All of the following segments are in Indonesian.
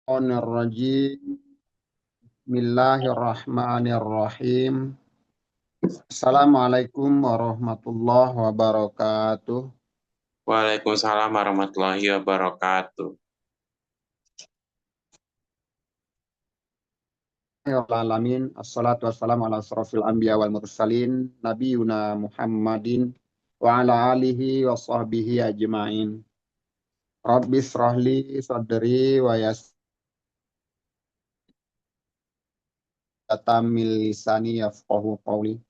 Rajim. Bismillahirrahmanirrahim. Assalamualaikum warahmatullahi wabarakatuh. Waalaikumsalam warahmatullahi wabarakatuh. Alamin. Assalatu wassalamu ala asrafil anbiya wal mursalin. Nabiyuna Muhammadin wa ala alihi wa sahbihi ajma'in. Rabbi srahli sadri wa yassir lisani yafqahu qawli.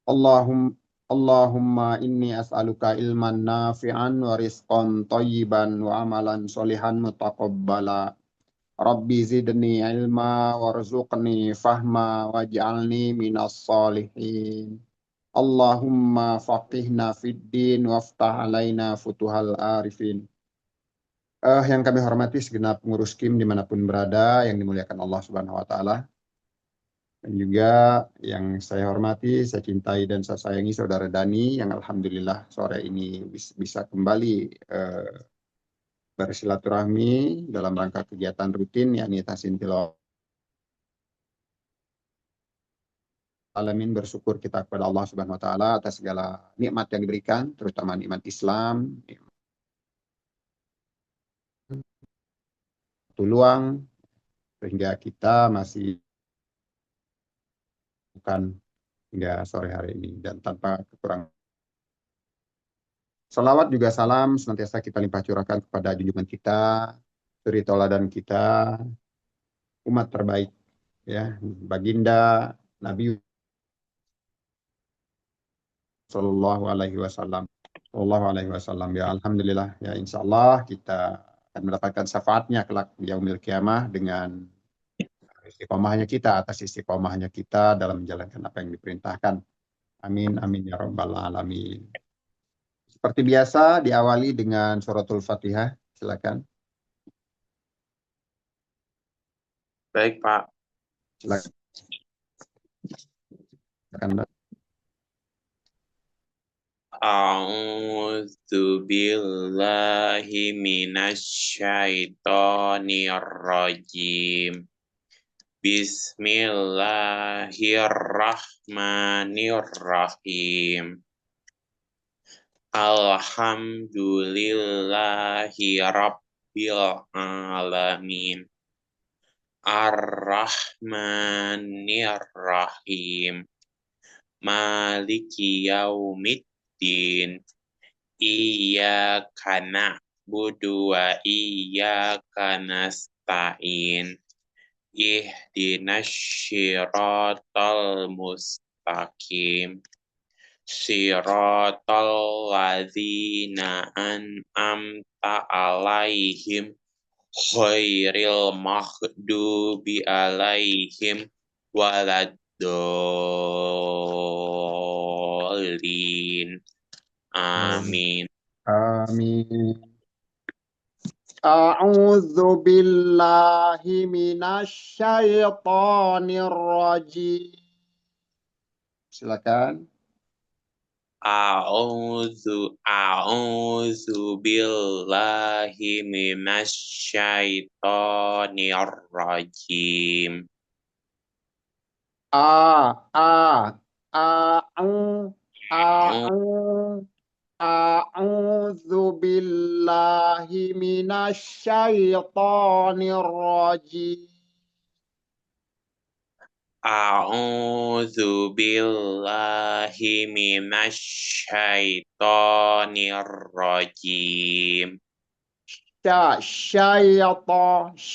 Allahumma inni as'aluka ilman nafi'an wa rizqan thayyiban wa amalan solihan mutaqabbala. Rabbi zidni ilma warzuqni fahma waj'alni minas solihin. Allahumma faqihna fid din waftah alaina futuhal arifin. Yang kami hormati segenap pengurus KIM dimanapun berada, yang dimuliakan Allah Subhanahu Wa Taala. Dan juga yang saya hormati, saya cintai dan saya sayangi Saudara Dani yang alhamdulillah sore ini bisa kembali bersilaturahmi dalam rangka kegiatan rutin yakni tahsin tilawah. Alamin, bersyukur kita kepada Allah Subhanahu wa taala atas segala nikmat yang diberikan, terutama nikmat Islam, peluang sehingga kita masih bukan hingga sore hari ini dan tanpa kekurangan. Salawat juga salam senantiasa kita limpah curahkan kepada junjungan kita, suri tauladan kita, umat terbaik, ya, baginda Nabi Sallallahu Alaihi Wasallam. Sallallahu Alaihi Wasallam. Ya alhamdulillah, ya insya Allah kita akan mendapatkan syafaatnya kelak di yaumil kiamah dengan istiqomahnya kita, atas istiqomahnya kita dalam menjalankan apa yang diperintahkan. Amin, amin ya rabbal alamin. Seperti biasa diawali dengan suratul Fatihah. Silakan. Baik, Pak. Silakan. A'udzu billahi minasyaitonir rajim. Bismillahirrahmanirrahim. Alhamdulillahi rabbil alamin. Ar-Rahmanir-Rahim. Maliki yaumiddin. Iyyaka na'budu wa iyyaka nasta'in. Ihdinas syiratal mustaqim. Syiratal ladzina an'amta alaihim khairil maghdubi alaihim waladdallin. Amin. Amin. A'udzu billahi minasyaitonir rajim. Silakan. A'udzu billahi minasyaitonir rajim. A'udzu billahi minasyaitonir rajim. A'udzu billahi minasyaitonir rajim. Syaitonir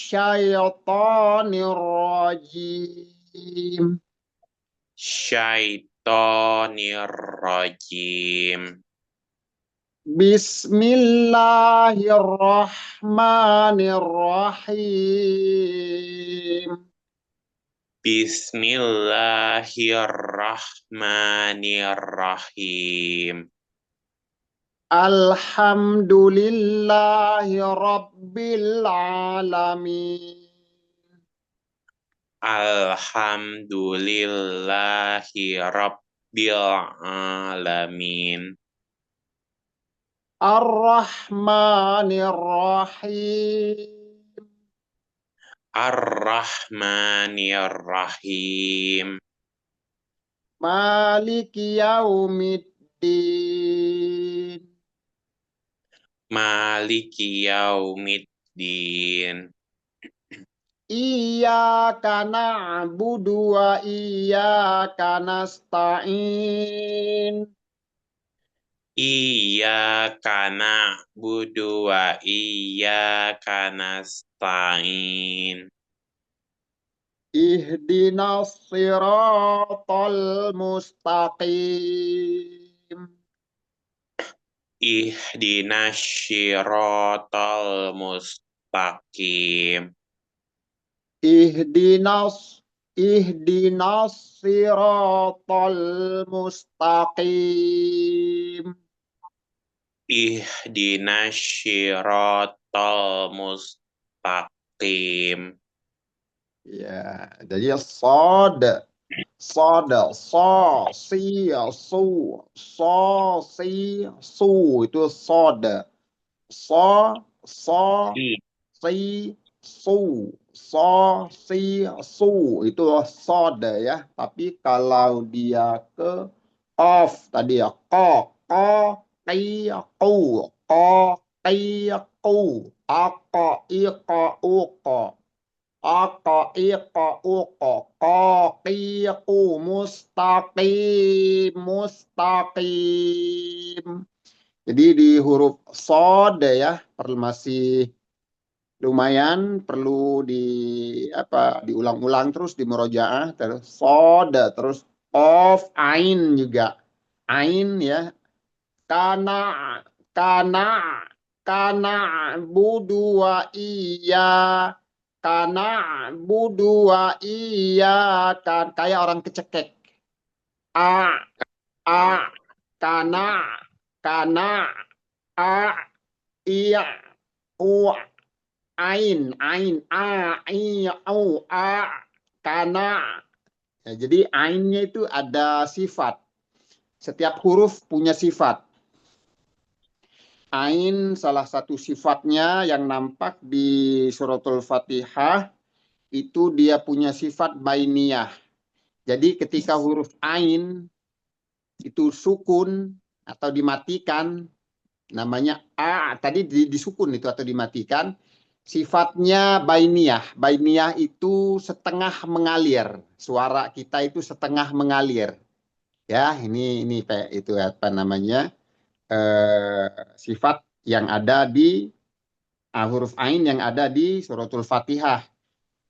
rajim. Syaitonir rajim. Bismillahirrahmanirrahim. Bismillahirrahmanirrahim. Alhamdulillahi rabbil alamin. Alhamdulillahi rabbil alamin. Ar-Rahmanir Rahim. Ar-Rahmanir-Rahim. Maliki yaumiddin. Maliki yaumiddin. Iyyaka na'budu wa iyyaka nasta'in. Iyyaka na'budu wa iyyaka nasta'in. Ihdinas siratal mustaqim. Ihdinas syiratal mustaqim. Ihdinas siratal mustaqim. Ihdinas syiratal mustaqim. Ya, jadi sod, so, si, su itu sod. So, I, si, su itu sod ya. Tapi kalau dia ke of tadi ya ko, qi, qu, ako, iko, uko. Aka, ika, uka, kaqiqu, mustaqim. Jadi di huruf sod ya, masih lumayan perlu diulang-ulang terus di murojaah terus sod terus of ain juga. Ain ya. Kana kana kana budu wa iya kana budu wa iya kan kayak orang kecekek a kana kana a iya u ain i u kana ya, jadi ainnya itu ada sifat, setiap huruf punya sifat. Ain salah satu sifatnya yang nampak di suratul Fatihah itu dia punya sifat bainiyah. Jadi ketika huruf ain itu sukun atau dimatikan, namanya a tadi disukun itu atau dimatikan, sifatnya bainiyah. Bainiyah itu setengah mengalir. Suara kita itu setengah mengalir. Ya, ini itu apa namanya? Sifat yang ada di huruf ain yang ada di suratul Fatihah.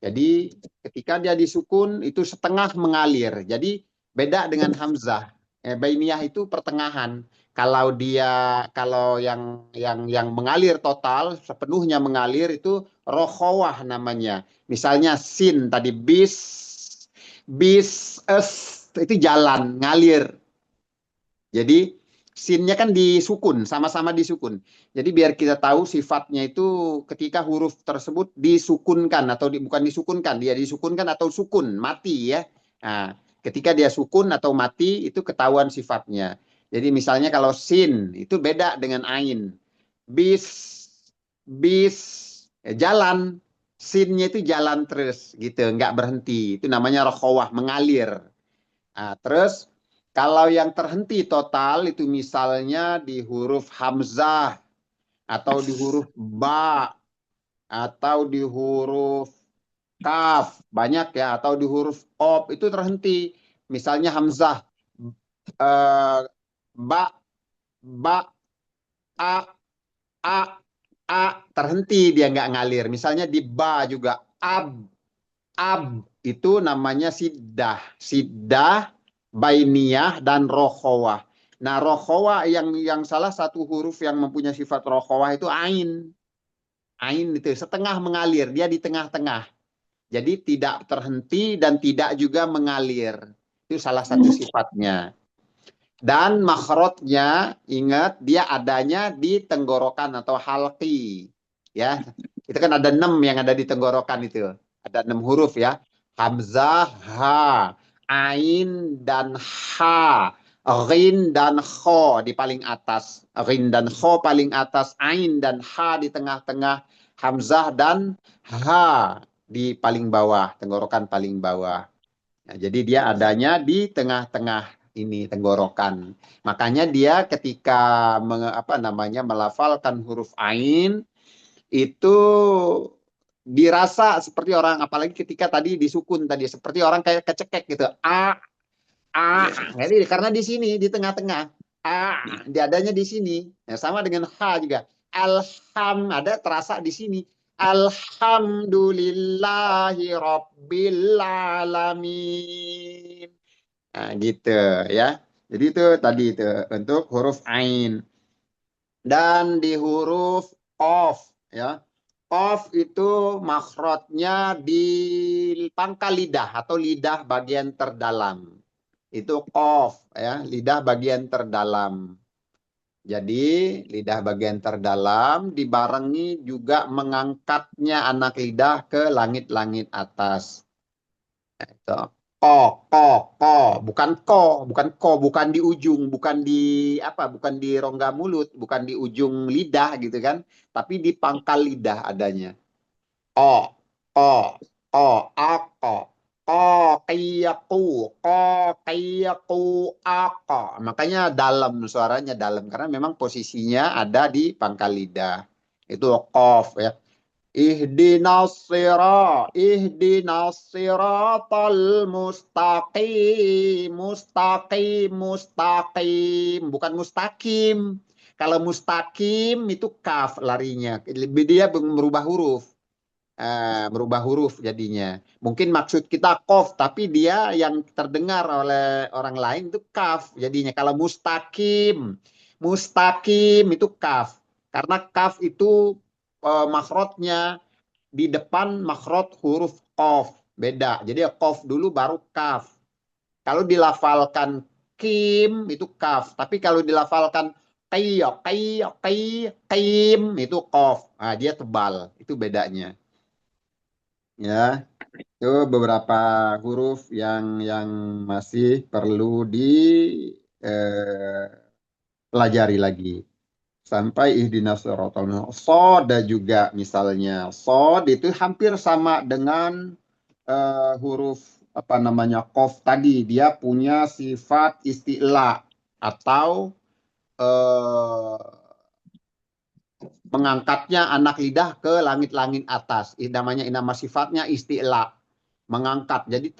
Jadi ketika dia disukun itu setengah mengalir. Jadi beda dengan hamzah. Bainiyah itu pertengahan. Kalau yang mengalir total sepenuhnya mengalir itu rokhawah namanya. Misalnya sin tadi bis es itu jalan ngalir. Jadi sinnya kan disukun, sama-sama disukun. Jadi biar kita tahu sifatnya itu ketika huruf tersebut disukunkan atau bukan disukunkan, dia disukunkan atau sukun, mati ya. Nah, ketika dia sukun atau mati itu ketahuan sifatnya. Jadi misalnya kalau sin itu beda dengan ain. Bis, bis, jalan. Sinnya itu jalan terus gitu, nggak berhenti. Itu namanya rokhawah, mengalir. Nah, terus kalau yang terhenti total itu misalnya di huruf hamzah atau di huruf ba atau di huruf kaf banyak ya atau di huruf op itu terhenti. Misalnya hamzah eh, ba ba a a a terhenti dia nggak ngalir. Misalnya di ba juga ab itu namanya sidah bainiyah dan rokhawah. Nah, rokhawah yang salah satu huruf yang mempunyai sifat rokhawah itu ain. Ain itu setengah mengalir, dia di tengah-tengah. Jadi tidak terhenti dan tidak juga mengalir. Itu salah satu sifatnya. Dan makhrajnya, ingat dia adanya di tenggorokan atau halqi. Ya, itu kan ada 6 yang ada di tenggorokan itu. Ada 6 huruf ya. Hamzah, ha, ain dan ha, ghin dan kho di paling atas. Ghin dan kho paling atas, ain dan ha di tengah-tengah, hamzah dan ha di paling bawah, tenggorokan paling bawah. Nah, jadi dia adanya di tengah-tengah ini tenggorokan. Makanya dia ketika melafalkan huruf ain itu dirasa seperti orang, apalagi ketika tadi disukun tadi seperti orang kayak kecekek gitu. Jadi karena di sini di tengah-tengah dia adanya di sini. Ya, sama dengan H juga. Ada terasa di sini. Alhamdulillahi Rabbil Alamin. Nah, gitu ya. Jadi itu tadi itu untuk huruf ain. Dan di huruf qaf ya. Qaf itu makhrajnya di pangkal lidah atau lidah bagian terdalam. Itu qaf ya, lidah bagian terdalam. Jadi lidah bagian terdalam dibarengi juga mengangkatnya anak lidah ke langit-langit atas. Itu. Bukan bukan di ujung, bukan di rongga mulut, bukan di ujung lidah gitu kan, tapi di pangkal lidah adanya. O, o, o, ako, ko, kiyaku, ko, kiyaku, ako. Makanya dalam, suaranya dalam karena memang posisinya ada di pangkal lidah. Itu kof ya. Ihdinas siratal mustaqim, mustaqim, bukan mustaqim. Kalau mustaqim itu kaf larinya, dia merubah huruf jadinya. Mungkin maksud kita kof, tapi dia yang terdengar oleh orang lain itu kaf jadinya. Kalau mustaqim, mustaqim itu kaf. Karena kaf itu makhrajnya di depan makhraj huruf qaf. Beda. Jadi qaf dulu baru kaf. Kalau dilafalkan kim itu kaf. Tapi kalau dilafalkan qim itu qaf. Nah, dia tebal. Itu bedanya. Ya, itu beberapa huruf yang masih perlu dipelajari lagi. Sampai ihdinas siratal mustaqim. Sod juga misalnya. Sod itu hampir sama dengan huruf qaf tadi. Dia punya sifat isti'la atau mengangkatnya anak lidah ke langit-langit atas. Nama sifatnya isti'la, mengangkat. Jadi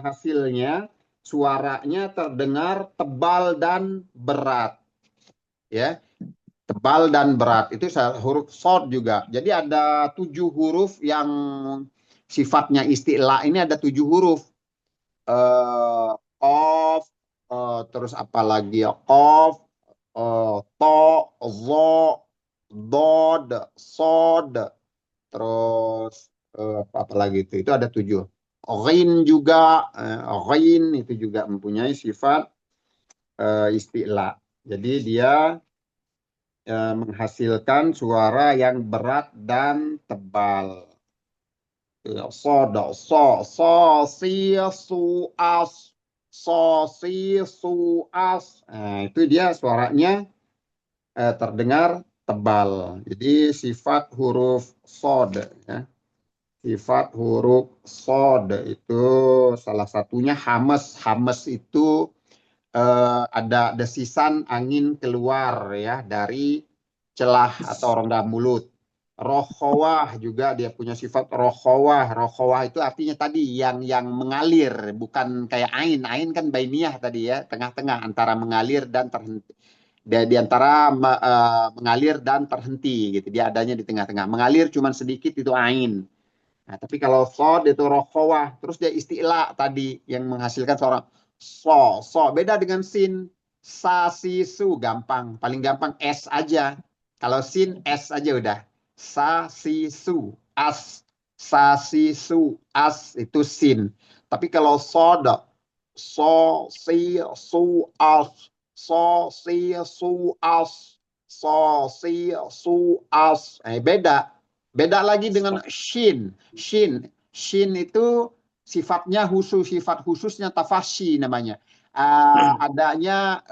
hasilnya suaranya terdengar tebal dan berat. Ya, tebal dan berat. Itu huruf shod juga. Jadi ada 7 huruf yang sifatnya isti'la. Ini ada 7 huruf. Qaf, terus apa lagi ya? Qaf, to, zo, dod, sod, terus apa lagi itu? Itu ada 7. Ghin juga, ghin itu juga mempunyai sifat isti'la. Jadi dia menghasilkan suara yang berat dan tebal. Sod, si, su, as, si, su, as. Nah, itu dia suaranya terdengar tebal. Jadi sifat huruf sod ya. Sifat huruf sod itu salah satunya hames. Hames itu ada desisan angin keluar ya dari celah atau rongga mulut. Rokhawah juga dia punya sifat rokhawah. Rokhawah itu artinya tadi yang mengalir, bukan kayak ain. Ain kan bainiyah tadi ya, tengah-tengah antara mengalir dan terhenti. Di antara mengalir dan terhenti gitu. Dia adanya di tengah-tengah. Mengalir cuma sedikit itu ain. Nah, tapi kalau sod itu rokhawah, terus dia isti'la tadi yang menghasilkan seorang beda dengan sin, sa, si, su, gampang, paling gampang s aja. Kalau sin s aja udah. Sa, si, su, as, sa, si, su, as itu sin. Tapi kalau sod, so, si, su, as, so, si, su, as, so, si, su, as, beda. Beda lagi dengan shin. Shin itu sifatnya khusus, sifat khususnya tafashi namanya. Adanya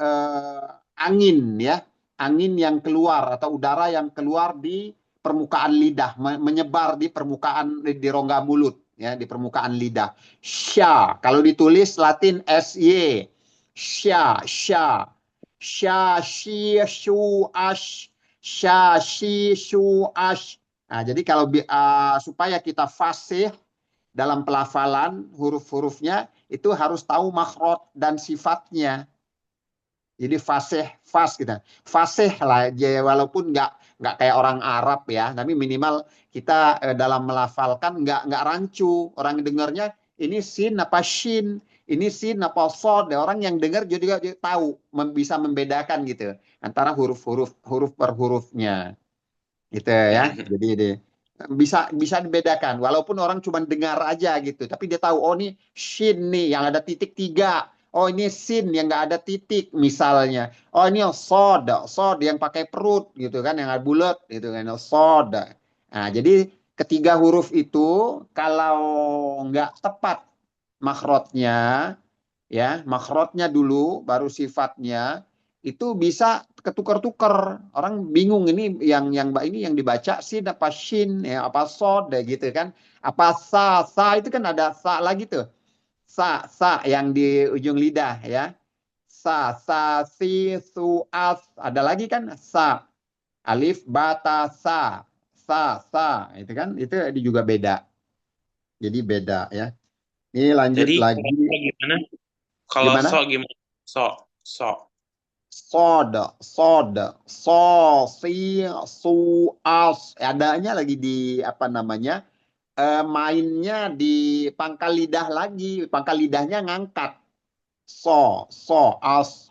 angin ya, angin yang keluar atau udara yang keluar di permukaan lidah, menyebar di permukaan di rongga mulut, ya, di permukaan lidah. Sya, kalau ditulis Latin SY, sya, sya, sya, shi, shu, ash, sya, shi, shu, ash. Nah, jadi kalau supaya kita fasih dalam pelafalan huruf-hurufnya itu harus tahu makhraj dan sifatnya. Jadi fas gitu. Fasih lah, walaupun nggak kayak orang Arab ya, tapi minimal kita dalam melafalkan nggak rancu. Orang dengarnya ini sin apa shin, ini sin apa sod. Orang yang dengar juga tahu, bisa membedakan gitu antara huruf per hurufnya, gitu ya. Jadi bisa dibedakan, walaupun orang cuma dengar aja gitu, tapi dia tahu oh ini shin nih yang ada titik 3. Oh ini sin yang nggak ada titik misalnya. Oh ini sod yang pakai perut gitu kan, yang bulat gitu kan, sod. Nah jadi ketiga huruf itu kalau nggak tepat makhrajnya, ya makhrajnya dulu baru sifatnya, itu bisa ketukar-tukar. Orang bingung ini yang ini yang dibaca sin apa shin ya apa sod gitu kan. Apa sa itu kan ada sa lagi tuh. Sa yang di ujung lidah ya. Sa si su as ada lagi kan sa. Alif bata sa itu kan itu juga beda. Jadi beda ya. Ini lanjut Jadi lagi. gimana? Kalau Gimana? so gimana? So. Sod, so, si, su, as. Adanya lagi di apa namanya? Mainnya di pangkal lidah lagi. Pangkal lidahnya ngangkat. So, as.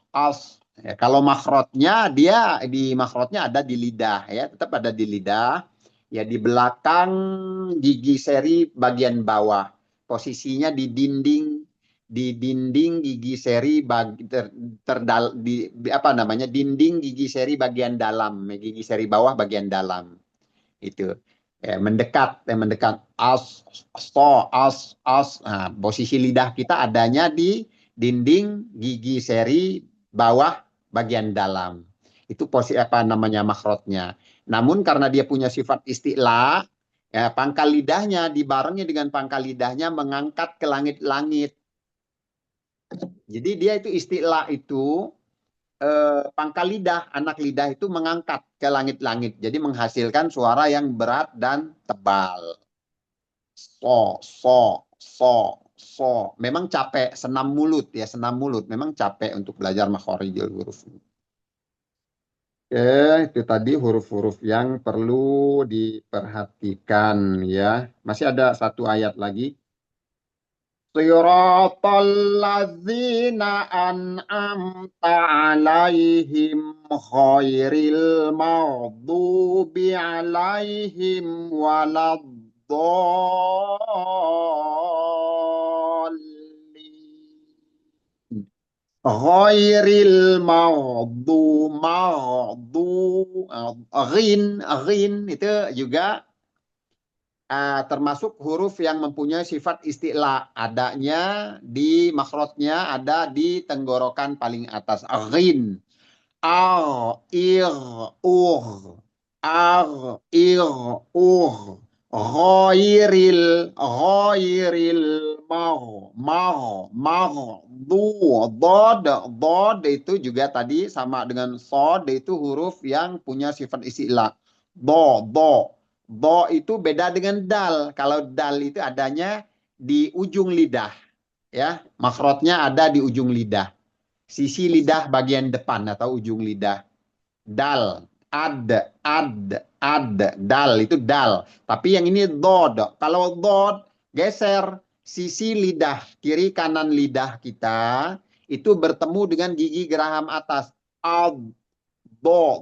Ya, kalau makhrajnya dia di makhrajnya ada di lidah ya, tetap ada di lidah. Ya di belakang gigi seri bagian bawah. Posisinya di dinding gigi seri apa namanya? Dinding gigi seri bagian dalam, gigi seri bawah bagian dalam. Itu. Mendekat as. Nah, posisi lidah kita adanya di dinding gigi seri bawah bagian dalam. Itu posisi apa namanya makhrajnya. Namun karena dia punya sifat isti'la, ya pangkal lidahnya dibarengi dengan pangkal lidahnya mengangkat ke langit-langit. Jadi dia itu isti'la itu pangkal lidah, anak lidah itu mengangkat ke langit-langit. Jadi menghasilkan suara yang berat dan tebal. So. Memang capek, senam mulut ya, senam mulut. Memang capek untuk belajar makhorijul huruf. Oke, itu tadi huruf-huruf yang perlu diperhatikan ya. Masih ada satu ayat lagi. Siratal ladzina an'amta 'alaihim ghairil maghdubi 'alaihim waladdallin. Ghairil ghin itu juga termasuk huruf yang mempunyai sifat isti'la, adanya di makhrajnya ada di tenggorokan paling atas. Ghin, ir, ur, ir, ur. Ghairil dod itu juga tadi sama dengan sod, itu huruf yang punya sifat isti'la. Do itu beda dengan dal. Kalau dal itu adanya di ujung lidah, ya. Makhrajnya ada di ujung lidah. Sisi lidah bagian depan atau ujung lidah. Dal, dal itu dal. Tapi yang ini dod. Kalau dod geser sisi lidah kiri kanan lidah kita itu bertemu dengan gigi geraham atas. Ad, do.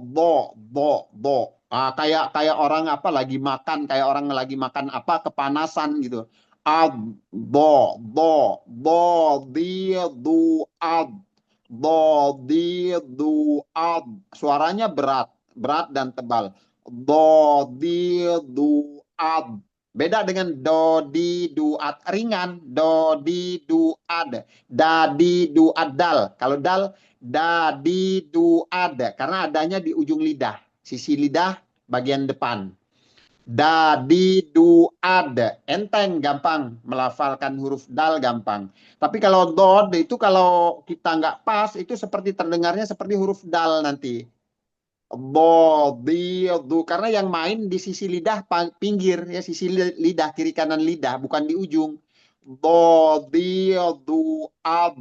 Kayak orang apa lagi makan, kayak orang lagi makan apa kepanasan gitu. Ad, di, du, ad. Ad. Suaranya berat dan tebal. Ad. Beda dengan do di du ad, ringan. Do di du ad, da di du ad dal. Kalau dal da di du ad, karena adanya di ujung lidah, sisi lidah bagian depan. Dadi duad, enteng, gampang melafalkan huruf dal, gampang. Tapi kalau dod itu kalau kita nggak pas itu seperti terdengarnya seperti huruf dal nanti. Bodidu, karena yang main di sisi lidah pinggir ya, sisi lidah kiri kanan lidah, bukan di ujung. Bodidu ab,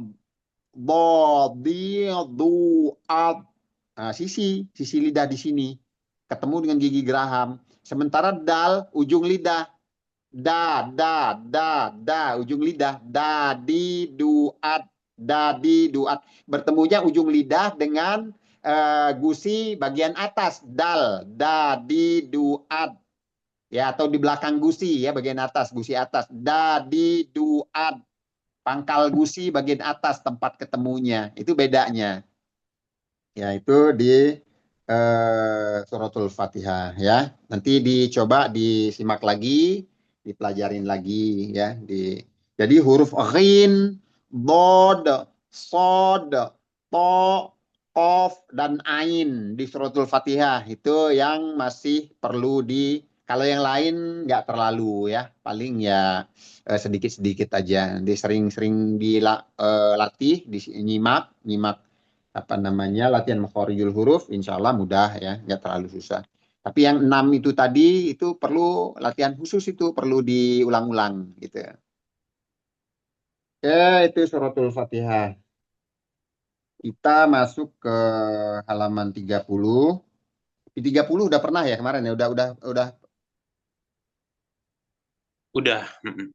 bodidu ab. Nah, sisi lidah di sini ketemu dengan gigi geraham. Sementara dal ujung lidah, ujung lidah, dadi duat, bertemunya ujung lidah dengan gusi bagian atas, dadi duat, ya, atau di belakang gusi ya, bagian atas, gusi atas, dadi duat, pangkal gusi bagian atas tempat ketemunya, itu bedanya. Ya, itu di suratul Fatihah ya. Nanti dicoba disimak lagi, dipelajarin lagi ya. Jadi huruf ghin, bod, sod, to, kof, dan ain di suratul Fatihah itu yang masih perlu kalau yang lain nggak terlalu ya. Paling ya sedikit-sedikit aja. Sering-sering dilatih, nyimak apa namanya, latihan makhorijul huruf, insya Allah mudah ya, nggak terlalu susah. Tapi yang 6 itu tadi itu perlu latihan khusus, itu perlu diulang-ulang gitu ya. Oke, itu suratul Fatihah. Kita masuk ke halaman 30. Di 30 udah pernah ya kemarin ya, udah. Udah. Mm-mm.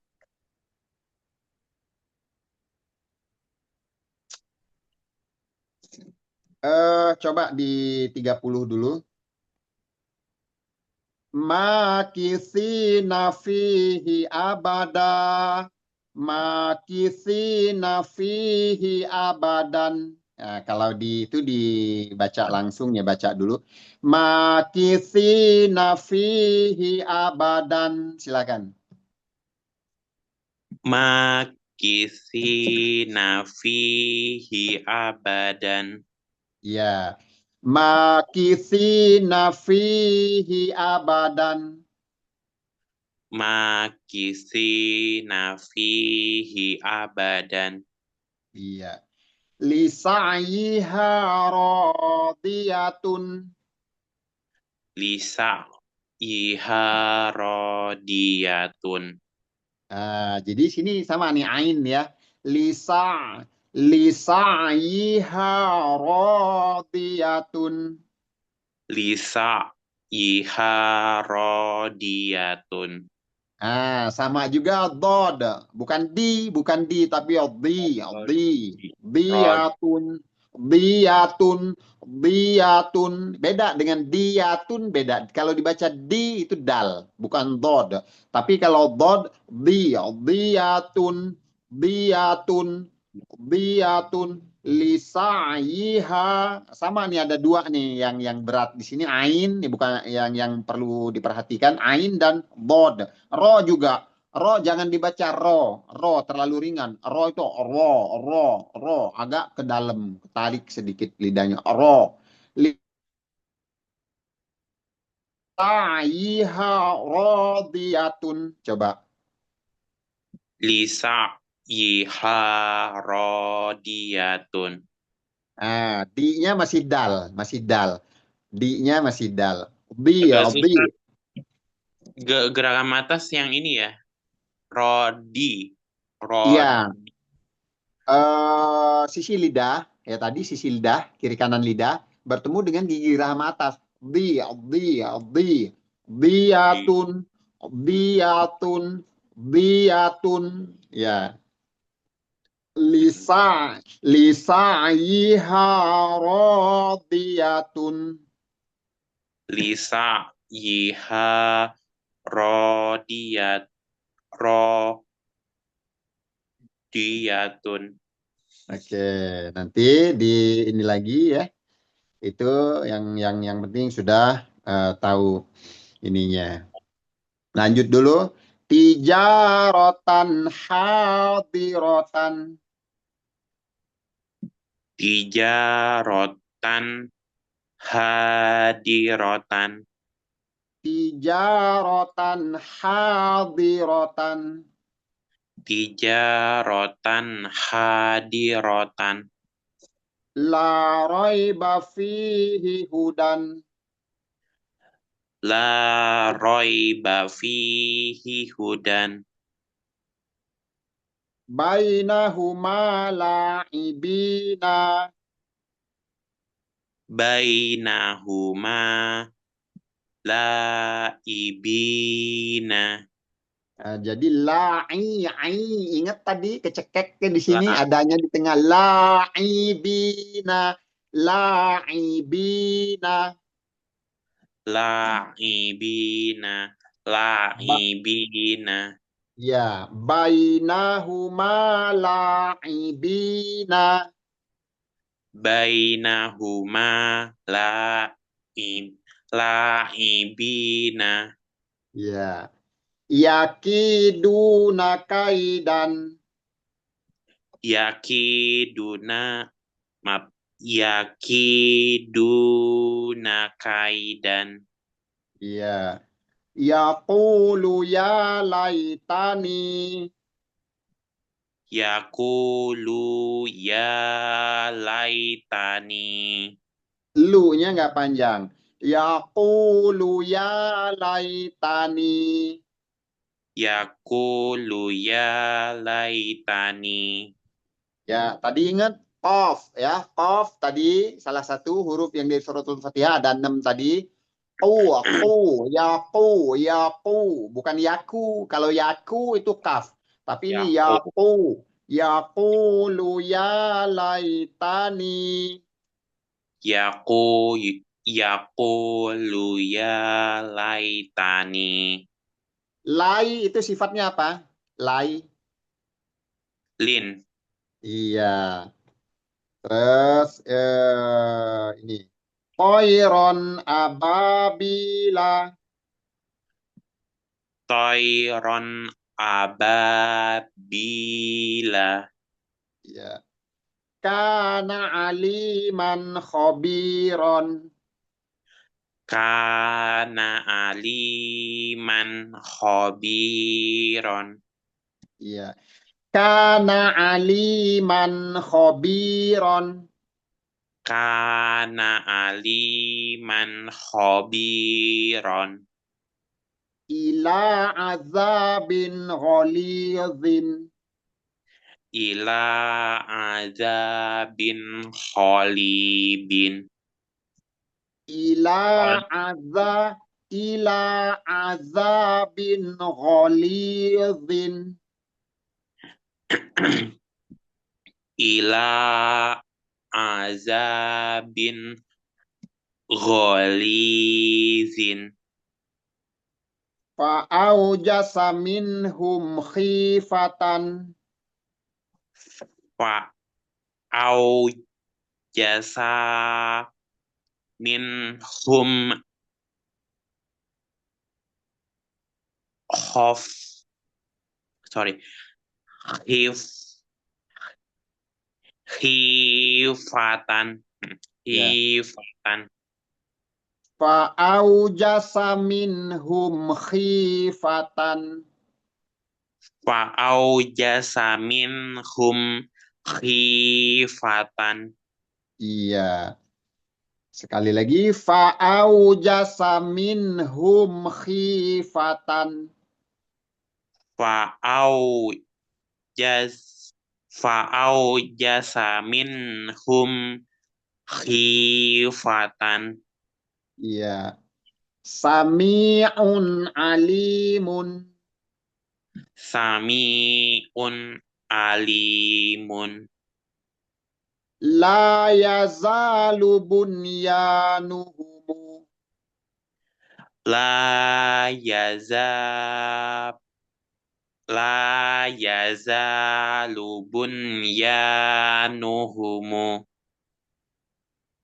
Coba di 30 dulu. Makisina fihi abada. Makisina fihi abadan. Nah, kalau itu dibaca langsung ya, baca dulu. Makisina fihi abadan. Silakan. Makisina fihi abadan. Ya. Makisina fihi abadan. Makisina fihi abadan. Iya. Lisa'yiha radiyatun. Lisa iharodiyatun. Jadi sini sama nih ain ya. Lisa lisa'yiha radiyatun. Lisa iharodiyatun. Sama juga dod, bukan di tapi di, Rod. diatun, diatun, diatun, beda dengan diatun, beda. Kalau dibaca di itu dal, bukan dod. Tapi kalau dod diatun, diatun, diatun, lisa'iha, sama nih, ada dua nih yang berat di sini, ain nih, bukan yang perlu diperhatikan, ain dan dod. Ro juga. Ro jangan dibaca ro terlalu ringan. Ro itu ro agak ke dalam, tarik sedikit lidahnya. Ro. Lisa'iha radiyatun. Coba. Lisa iharodiyatun. Di-nya masih dal, masih dal. Di-nya masih dal. Di ya, Agak di. susah. Gerakan atas yang ini ya. Rodi. Rod. Iya, sisi lidah, ya tadi sisi lidah, kiri kanan lidah, bertemu dengan gigi geraham atas. Di, diatun, diatun, diatun. Ya, lisa, lisa'iha radiyatun. Lisa iharodiyat. Rodiyatun. Oke, nanti di ini lagi ya. Itu yang penting sudah tahu ininya. Lanjut dulu. Tijarotan hadirotan. Tijarotan hadirotan. tijaratan hadiratan. Tijaratan hadirotan. La raiba fihi hudan. La roiba fihi hudan. Bainahuma la'ibina. Bainahuma laibina. Nah, jadi ai, ingat tadi kecekeknya di sini La, adanya di tengah la'ibina, la'ibina. laibina. Ba- Laibina. ya, bainahuma la'ibina. Bainahuma laibina. Ya, yakiduna kaidan. Yakiduna. Maaf. Yakiduna kaidan. Ya, yaqulu ya laitani. Yaqulu ya laitani. Lu-nya nggak panjang. Yaqulu ya laitani. Yaqulu ya laitani. Ya, tadi ingat qaf ya. Qaf tadi salah satu huruf yang dari suratul Fatihah ada 6 tadi. Yaku, yaku, bukan yaku. Kalau yaku itu kaf. Tapi ini Yaqu yaku, yaqulu ya laitani. Yaqu Yaqulu ya laitani. Lai itu sifatnya apa? Lai. Lin. Iya. Terus ini Toiron ababila. Toiron ababila. Ya. Kana aliman khobiron. Kana aliman khobiron. Ya. Kana aliman khobiron. Kana aliman khobiron. Ila azabin ghalidhin. Ila azabin kholibin. Ila azab ila azabin ghalidhin. Ila azabin gholizin. Fa'aujasa minhum khifatan. Au jasa minhum khof. Sorry. Khif. Khifatan. Ya. Khifatan. Fa'aujasa minhum khifatan. Au jasa minhum khifatan. Iya. Sekali lagi. Fa'aujasa minhum khifatan. Au jas Au jasa minhum khifatan. Iya. Sami'un alimun. Sami'un alimun. La yazalu bunyanuhumu. La yazab La yazalu bunyanuhumu.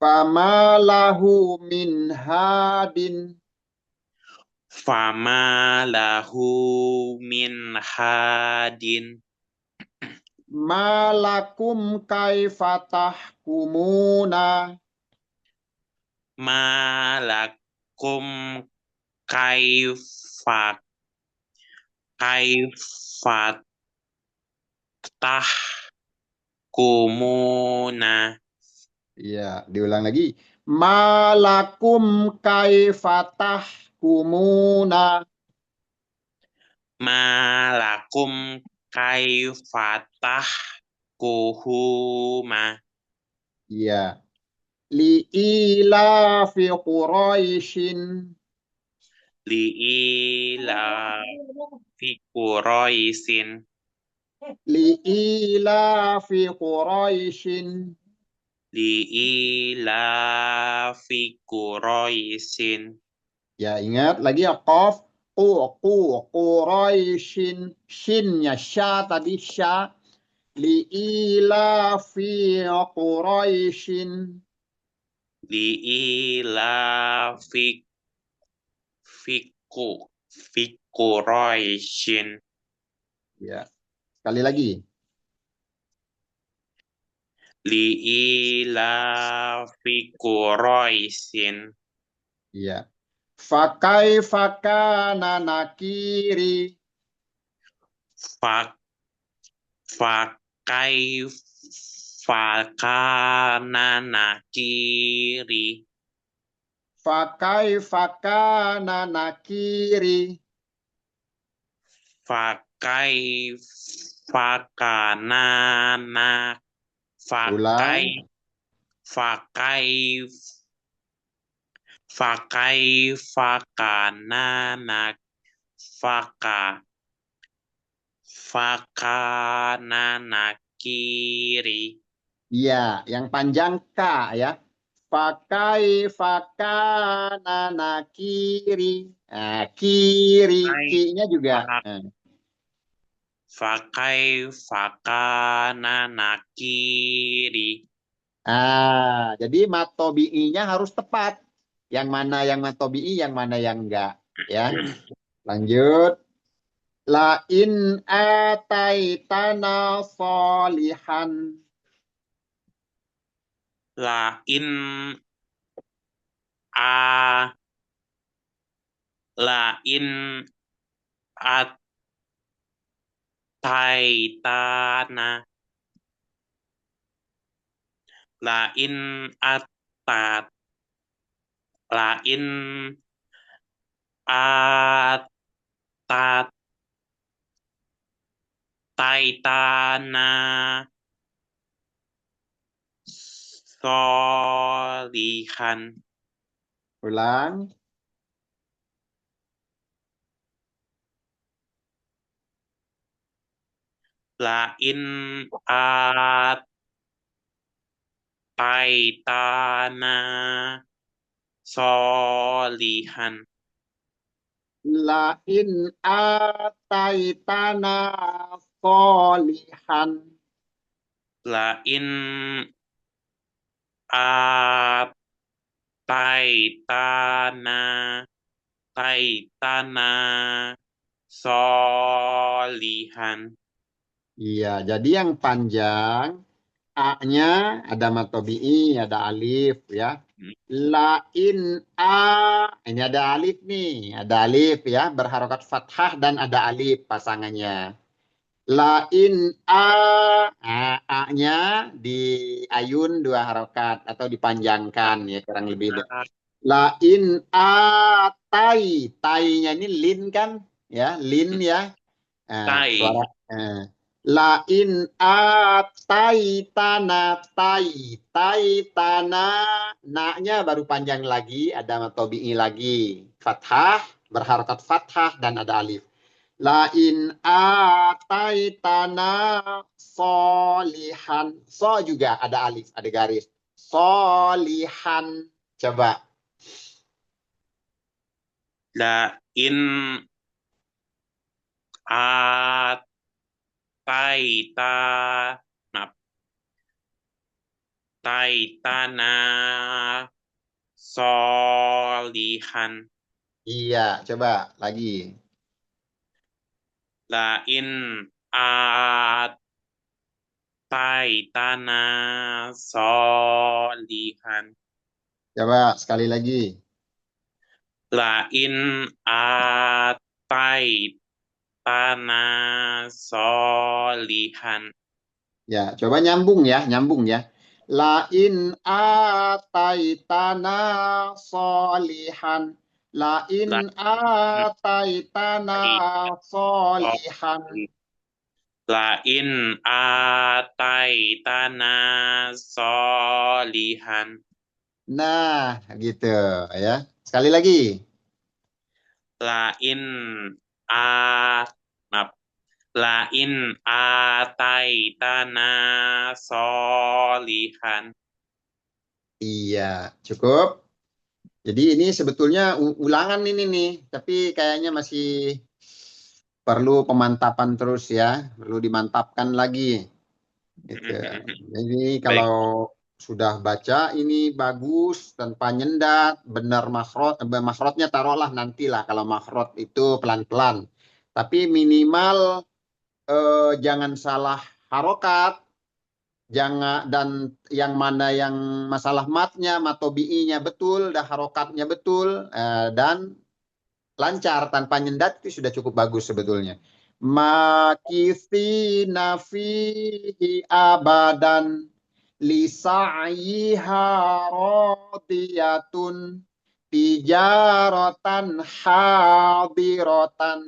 Fama lahu min hadin. Fama lahu min hadin. Malakum kaifatahkumuna. Malakum kaifa kaifa tahkumuna Iya, diulang lagi. Malakum kaifatah kumuna. malakum kaifa tahkuhuma Iya. Li'ila fi Quraisyin. liila fi Quraisyin Li'ila fi Quraisyin. liila fi Quraisyin Ya, ingat lagi ya qaf Quraisyin. Shinnya sya tadi sya. Li'ila fi Quraisyin. liila fi fi fi Quraisyin Ya, sekali lagi. liila fi Quraisyin Ya. Fakai fakana nakiri. fa fakai fakana nakiri Fakai fakana nakiri. fakai fakana na fakai Ulang. fakai fakai fakana na faka fakana nakiri Iya, yang panjang K ya. Fakai fakana nakiri. Nah, kiri, fakai ki-nya juga. Nah. fakai fakana nakiri Jadi matobi'inya harus tepat. Yang mana yang matobi'i, yang mana yang enggak. Ya, lanjut. La in ataitana solihan. la in a la in ataitana la in atat la in ataitana solihan Ulang. la in ataitana solihan La in ataitana solihan. la in ataitana taitana solihan Iya, jadi yang panjang A-nya ada matobi'i, ada alif ya. Lain A, ini ada alif nih, ada alif ya, berharokat fathah dan ada alif pasangannya. Lain A, nah, A-nya di ayun dua harokat atau dipanjangkan ya kurang lebih. Lain A, tai-nya ini lin kan ya, lin ya. Nah, tai suara lain atai tanah tai tai tanah naknya baru panjang lagi ada matobi'i lagi fathah berharokat fathah dan ada alif lain atai tanah solihan so juga ada alif ada garis solihan coba la in ataitana taitana solihan iya coba lagi la in ataitana solihan coba sekali lagi Lain ataitana solihan. Ya, coba nyambung ya, nyambung ya. Lain ataitana solihan. Lain Lain ataitana solihan. Lain ataitana solihan. Nah, gitu ya. Sekali lagi. Lain a maaf. Lain ataitana solihan. Iya, cukup. Jadi ini sebetulnya ulangan ini nih, tapi kayaknya masih perlu pemantapan terus ya, perlu dimantapkan lagi. Gitu. Jadi Baik. kalau sudah baca ini bagus tanpa nyendat, benar makhraj, makhrajnya taruhlah nantilah kalau makhraj itu pelan-pelan. Tapi minimal jangan salah harokat, jangan dan yang mana yang masalah matnya, matobi'inya betul, dah harokatnya betul dan lancar tanpa nyendat itu sudah cukup bagus sebetulnya. Makisi nafihi abadan lisa'yiha radiyatun tijaratan hadiratan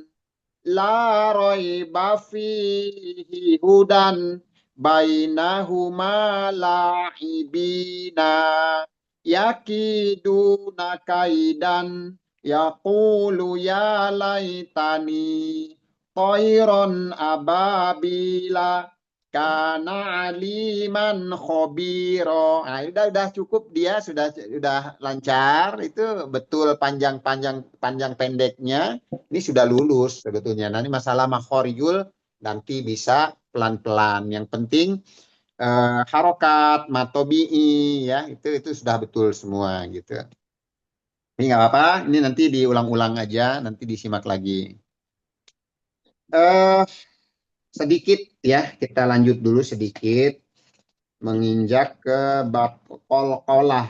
la raiba fihi hudan bainahuma la'ibina yakiduna kaidan yaqulu ya laitani tayron ababila kana aliman khobiro. Nah, udah cukup dia sudah lancar itu betul panjang pendeknya ini sudah lulus sebetulnya. Nanti masalah makhorijul nanti bisa pelan-pelan. Yang penting harokat, matobi'i ya itu sudah betul semua gitu. Ini nggak apa-apa, ini nanti diulang-ulang aja, nanti disimak lagi. Eh sedikit ya, kita lanjut dulu sedikit menginjak ke bab kolkolah.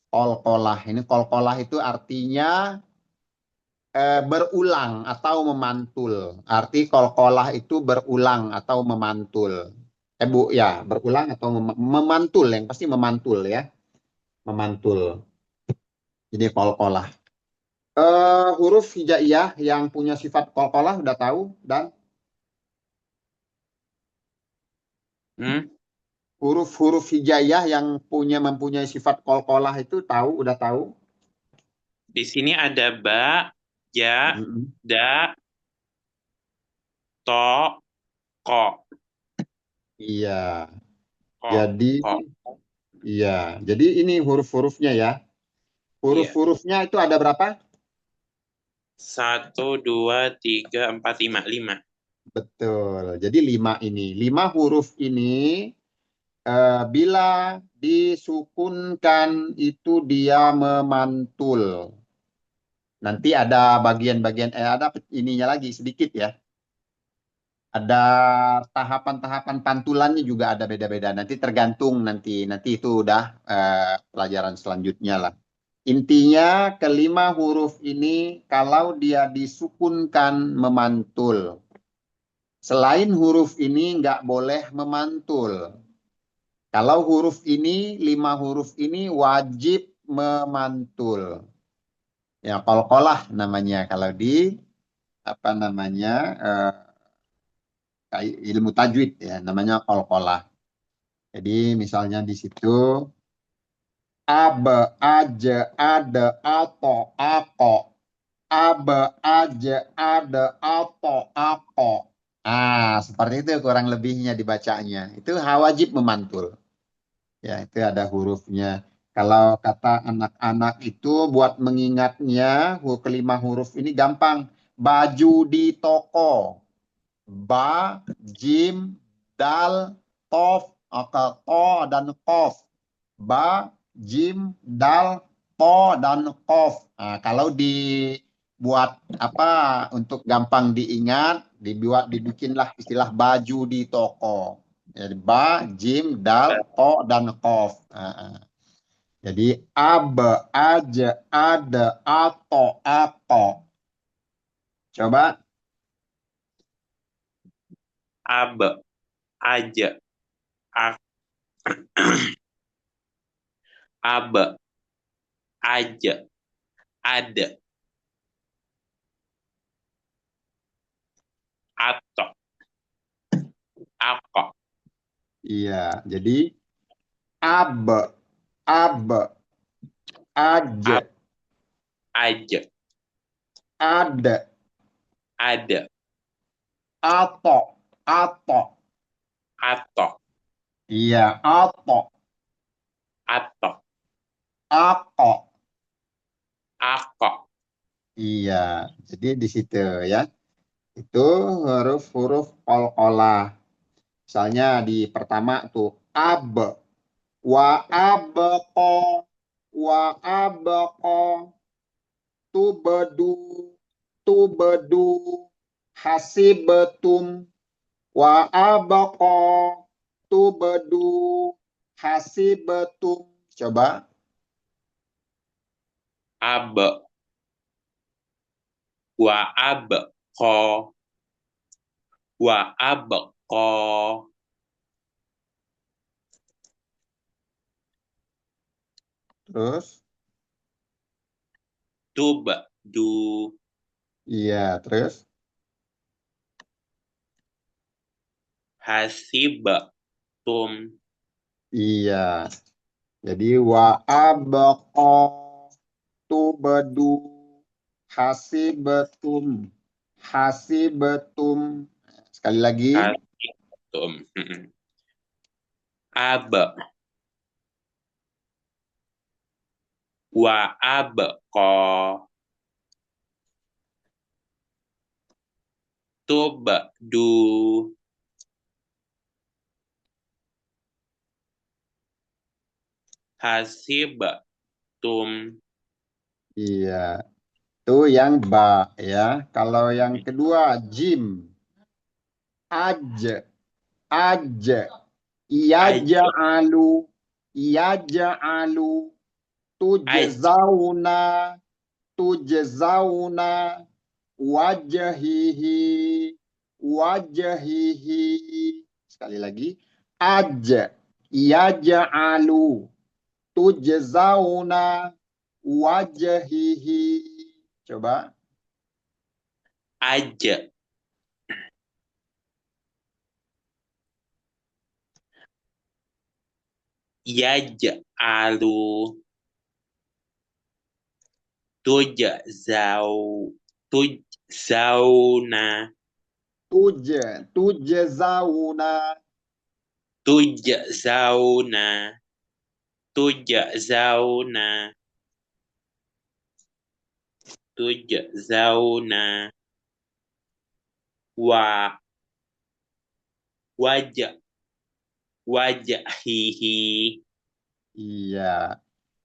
Kolkolah ini kolkolah itu artinya berulang atau memantul. Arti kolkolah itu berulang atau memantul. Bu ya, berulang atau memantul, yang pasti memantul ya, memantul. Jadi kolkolah. Huruf hijaiyah yang punya sifat kolkolah udah tahu dan huruf-huruf hijaiyah yang mempunyai sifat kolkolah itu tahu, udah tahu. Di sini ada ba, ja, Mm-mm. da, to, ko. Iya, Ko, jadi ko. jadi ini huruf-hurufnya ya. Iya. Huruf-hurufnya itu ada berapa? 1, 2, 3, 4, 5. 5. Betul. Jadi 5 ini. 5 huruf ini bila disukunkan itu dia memantul. Nanti ada bagian-bagian ada ininya lagi sedikit ya. Ada tahapan-tahapan pantulannya juga ada beda-beda. Nanti tergantung nanti itu udah pelajaran selanjutnya lah. Intinya kelima huruf ini kalau dia disukunkan memantul. Selain huruf ini nggak boleh memantul. Kalau huruf ini, 5 huruf ini wajib memantul. Ya, qalqalah namanya kalau di apa namanya ilmu tajwid ya, namanya qalqalah. Jadi misalnya di situ abe, aje, ade, ato, ako, abe, aje, ade, ato, ako. Seperti itu kurang lebihnya dibacanya. Itu wajib memantul. Ya, itu ada hurufnya. Kalau kata anak-anak itu buat mengingatnya, kelima huruf ini gampang. Baju di toko. Ba, jim, dal, tof, to, dan kof. Ba, jim, dal, to, dan kof. Kalau dibuat apa untuk gampang diingat, dibikinlah istilah baju di toko. Jadi ba, jim, dal, to, dan kof. Jadi aba, aja, ada, ato, ato. Coba. Aba, aja, ak, aba, aja, ada, ato, ako, Iya, jadi aba, aba, aja, ab, aja, ada, ada, ato, ato. ato, Iya, ato, ato, ako. ako, Iya, jadi di situ ya. Itu huruf-huruf qalqalah. Misalnya di pertama tuh ab, wa abqa, wa abqa, tubadu, tubadu, hasibatum, wa abqa, tubadu, hasibatum. Coba. aba, wa ab, ko, wa ab, ko, Terus. tuba, du, Iya, terus. hasiba, tum, Iya. Jadi wa abqa, tubadu, hasibatum, hasibatum. Sekali lagi. hasibatum, aba, wa ab, ko, tuba, du, hasiba, tum, Iya. Itu yang ba ya. Kalau yang kedua jim, aj, aj, aja, yaj'alu, yaj'alu, aja, tujzauna, tujzauna, wajhihi, wajhihi. Sekali lagi, aj, yaj'alu, tujzauna, wajhihi. Coba. aja, yaja, alu, tuja, zau, tuj, zauna, Tujzauna, tuja, zauna, tuja, zauna, tuja, zauna, wa, wajah, wajahihi, iya,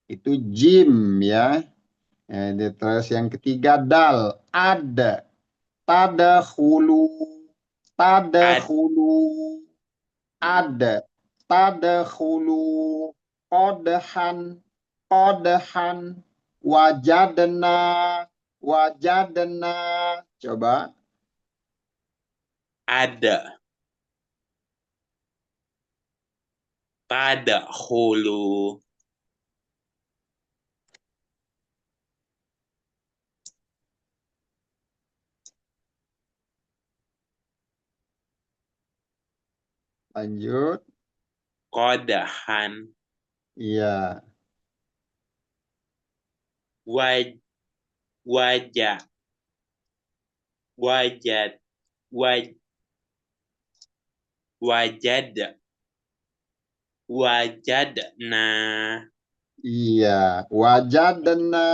itu jim ya. Terus yang ketiga dal, ada, tadkhulu, ad, tadkhulu, ada, tadkhulu, qodhan, qodhan, wajadna, wajadna. Coba. ada, pada, hulu, Lanjut. kodahan, Iya, waj, wajah, wajad, waj, wajad, wajadna, iya, wajadna.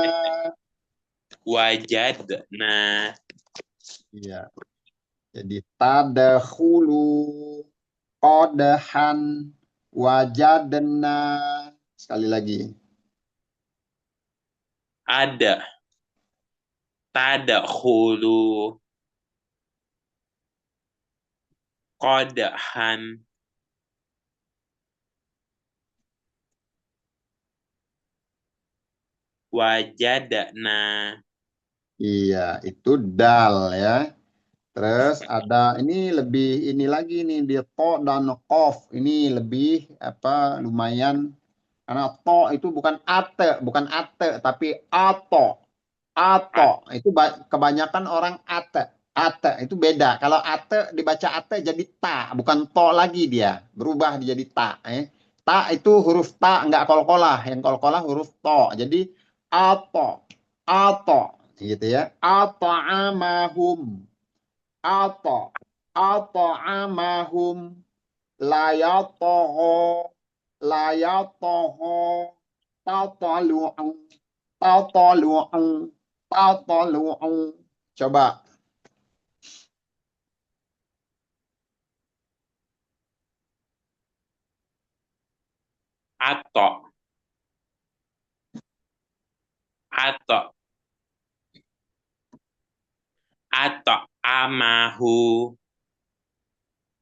wajadna, Iya. Jadi tadkhulu, qodhan, wajadna. Sekali lagi. ada, tada, hulu, kodahan, wajadna. Iya, itu dal ya. Terus ada ini lebih ini lagi nih di to dan kof. Ini lebih apa lumayan karena to itu bukan ate tapi ato. Ato At, itu kebanyakan orang ate. Ate itu beda. Kalau ate dibaca ate jadi ta, bukan to lagi dia. Berubah jadi ta. Ta itu huruf ta nggak kol-kolah. Yang kol-kolah huruf to. Jadi ato, ato, gitu ya. Ato amahum, ato, ato amahum, layatoho, layatoho, tatalu'u, tatalu'u, tatalu'u. Coba. ato, ato, ato amahu,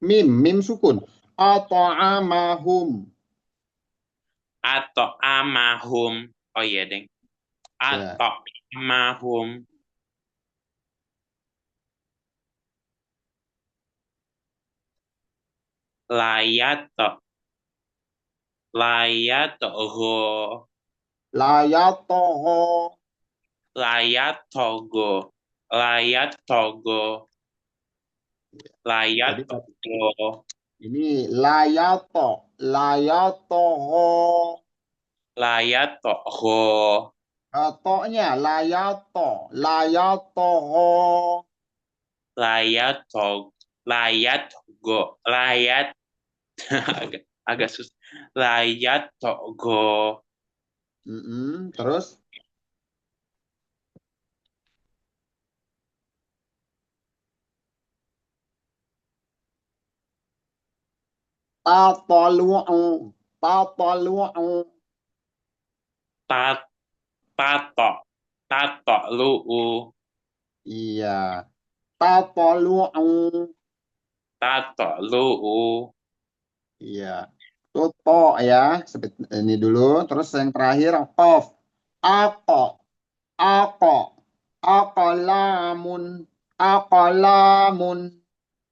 Mim sukun. Ata'amahum. ato amahum. Oh iya, Deng. Ya. Ato amahum. Layato, layatoho, Layatoho. layatogo, layatogo, Jadi layatogo, ini layato. Layatoho. layatoho, Tonya layato. Layatoho. layatog, layatgo, layat, agak, agak susah. Layatogo, Terus tatalu'u. Tatalu'u. tat, tato, tato, luu, Iya. Tatalu'u. tato, luu, Iya. Toto ya. Ini dulu. Terus yang terakhir kof. Ako. Ako. Akolamun. Akolamun.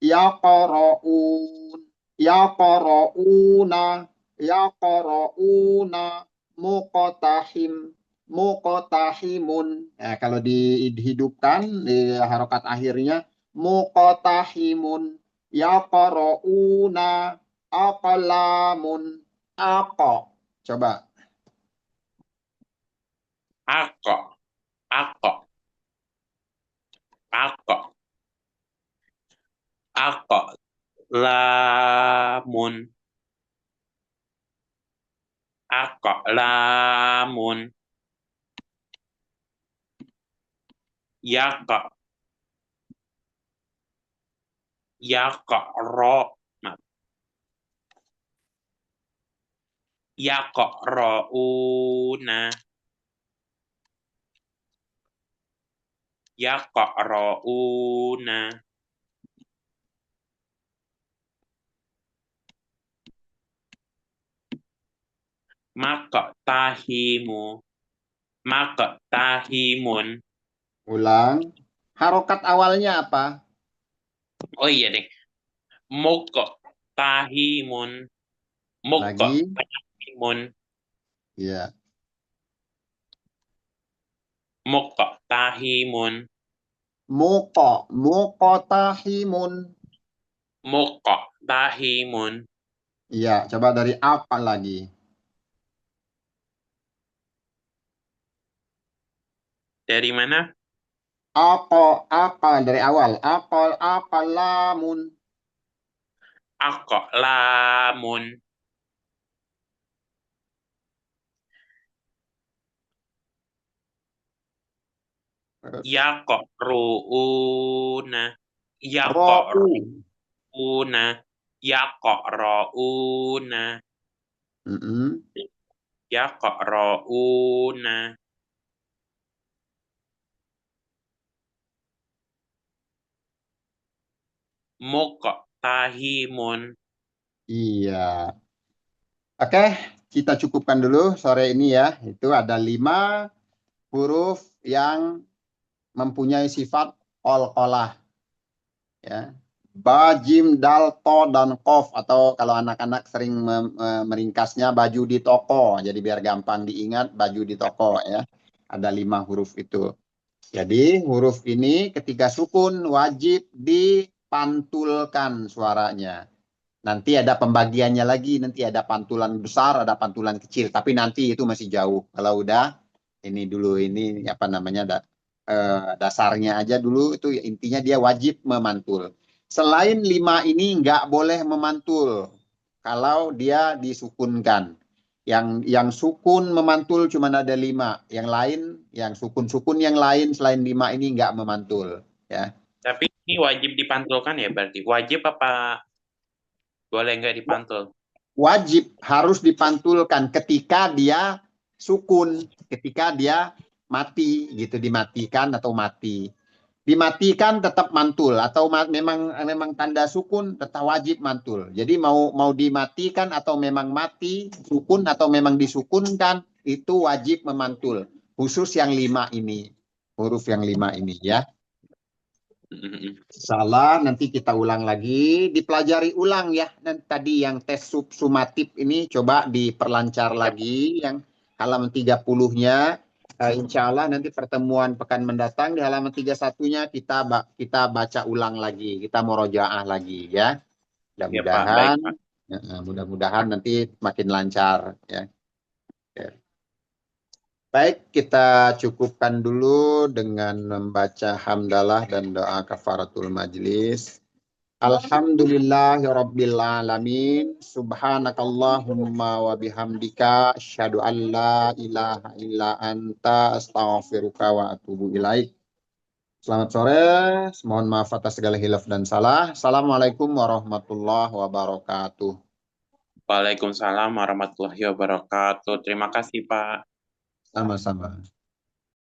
Yaqra'un. Yaqra'una. Yaqra'una. Muqtahim. Muqtahimun. Nah, kalau dihidupkan di harokat akhirnya muqtahimun. Yaqra'una. Aqlamun. Aqa. Coba. ako, ako, ako, ako, lamun, ako, lamun, yako, yako, ro, maaf, yako, rouna, yako, rouna, mako, tahimu, mako, tahimun. Ulang. Harokat awalnya apa? Oh iya deh, moko, tahimun, moko, Lagi. tahimun, Ya. moko, tahimun, Muqa. Muqtahimun. moko, tahimun. Iya, coba dari apa lagi? Dari mana? Apa dari awal. Aqalamun. Ako, lamun, Terus yako, ruuna, yako, ro'u. ruuna, yako, rouna, Mm-mm. yako, rouna, moko, tahimun. Iya. Oke, kita cukupkan dulu sore ini ya. Itu ada 5 huruf yang mempunyai sifat qalqalah ya. Ba, jim, dal, to, dan kof, atau kalau anak-anak sering meringkasnya baju di toko. Jadi biar gampang diingat, baju di toko ya. Ada 5 huruf itu. Jadi huruf ini ketika sukun wajib dipantulkan suaranya. Nanti ada pembagiannya lagi, nanti ada pantulan besar, ada pantulan kecil. Tapi nanti itu masih jauh. Kalau udah ini dulu ini apa namanya dasarnya aja dulu itu intinya dia wajib memantul. Selain 5 ini nggak boleh memantul kalau dia disukunkan. Yang sukun memantul cuma ada 5. Yang lain, yang sukun-sukun yang lain selain 5 ini nggak memantul. Ya. Tapi ini wajib dipantulkan ya berarti. Wajib apa boleh nggak dipantul? Wajib harus dipantulkan ketika dia sukun, ketika dia mati gitu, dimatikan atau mati. Dimatikan tetap mantul atau memang tanda sukun tetap wajib mantul. Jadi mau dimatikan atau memang mati, sukun atau memang disukunkan itu wajib memantul. Khusus yang 5 ini, huruf yang 5 ini ya. Salah, nanti kita ulang lagi, dipelajari ulang ya. Dan tadi yang tes sumatif ini coba diperlancar lagi yang halaman 30-nya. Insya Allah nanti pertemuan pekan mendatang di halaman 31-nya kita baca ulang lagi, kita murojaah lagi ya. Ya Pak, baik Mudah-mudahan Pak. mudah-mudahan nanti makin lancar ya. Ya. Baik, kita cukupkan dulu dengan membaca hamdalah dan doa kafaratul majlis. Alhamdulillahirabbil alamin. Subhanakallahumma wa bihamdika asyhadu an la ilaha illa anta astaghfiruka wa atubu ilaik. Selamat sore, mohon maaf atas segala hilaf dan salah. Assalamualaikum warahmatullahi wabarakatuh. Waalaikumsalam warahmatullahi wabarakatuh. Terima kasih Pak. Sama-sama.